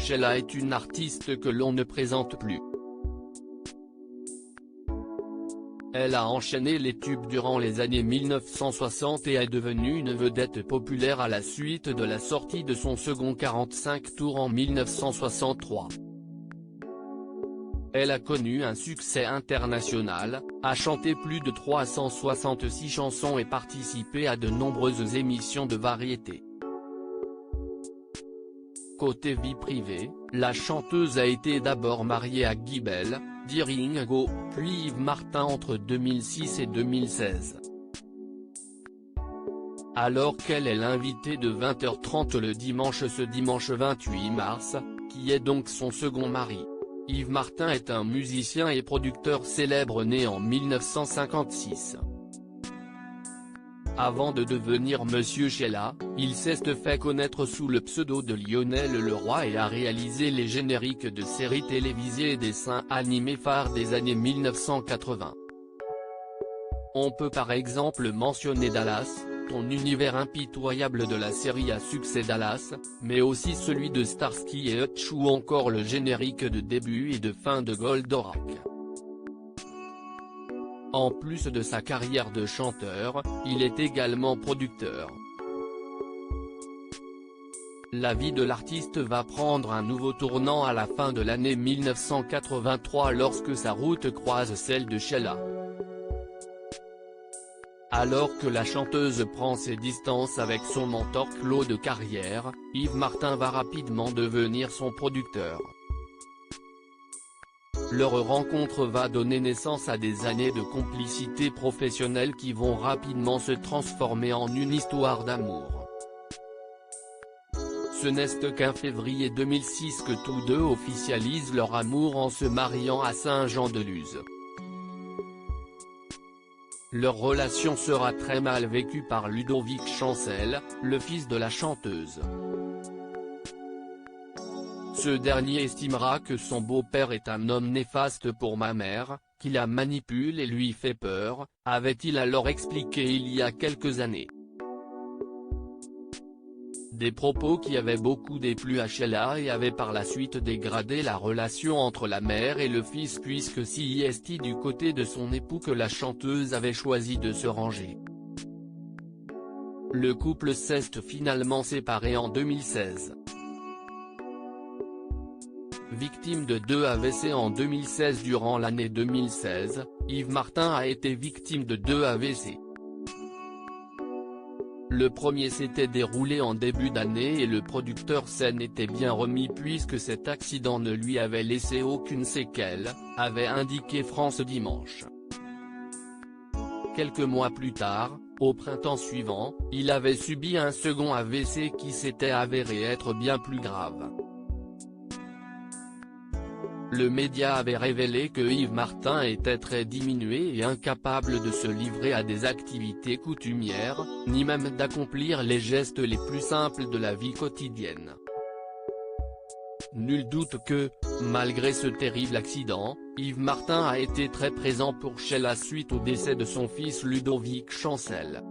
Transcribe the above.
Sheila est une artiste que l'on ne présente plus. Elle a enchaîné les tubes durant les années 1960 et est devenue une vedette populaire à la suite de la sortie de son second 45 tours en 1963. Elle a connu un succès international, a chanté plus de 366 chansons et participé à de nombreuses émissions de variété. Côté vie privée, la chanteuse a été d'abord mariée à Guy Bell, dit Ringo, puis Yves Martin entre 2006 et 2016. Alors qu'elle est l'invitée de 20h30 ce dimanche 28 mars, qui est donc son second mari. Yves Martin est un musicien et producteur célèbre né en 1956. Avant de devenir Monsieur Sheila, il s'est fait connaître sous le pseudo de Lionel Leroy et a réalisé les génériques de séries télévisées et dessins animés phares des années 1980. On peut par exemple mentionner Dallas, ton univers impitoyable de la série à succès Dallas, mais aussi celui de Starsky et Hutch ou encore le générique de début et de fin de Goldorak. En plus de sa carrière de chanteur, il est également producteur. La vie de l'artiste va prendre un nouveau tournant à la fin de l'année 1983 lorsque sa route croise celle de Sheila. Alors que la chanteuse prend ses distances avec son mentor Claude Carrière, Yves Martin va rapidement devenir son producteur. Leur rencontre va donner naissance à des années de complicité professionnelle qui vont rapidement se transformer en une histoire d'amour. Ce n'est qu'en février 2006 que tous deux officialisent leur amour en se mariant à Saint-Jean-de-Luz. Leur relation sera très mal vécue par Ludovic Chancel, le fils de la chanteuse. Ce dernier estimera que son beau-père est un homme néfaste pour ma mère, qui la manipule et lui fait peur, avait-il alors expliqué il y a quelques années. Des propos qui avaient beaucoup déplu à Sheila et avaient par la suite dégradé la relation entre la mère et le fils puisque c'est du côté de son époux que la chanteuse avait choisi de se ranger. Le couple s'est finalement séparé en 2016. Victime de 2 AVC en 2016. Durant l'année 2016, Yves Martin a été victime de 2 AVC. Le premier s'était déroulé en début d'année et le producteur s'en était bien remis puisque cet accident ne lui avait laissé aucune séquelle, avait indiqué France Dimanche. Quelques mois plus tard, au printemps suivant, il avait subi un second AVC qui s'était avéré être bien plus grave. Le média avait révélé que Yves Martin était très diminué et incapable de se livrer à des activités coutumières, ni même d'accomplir les gestes les plus simples de la vie quotidienne. Nul doute que, malgré ce terrible accident, Yves Martin a été très présent pour Sheila suite au décès de son fils Ludovic Chancel.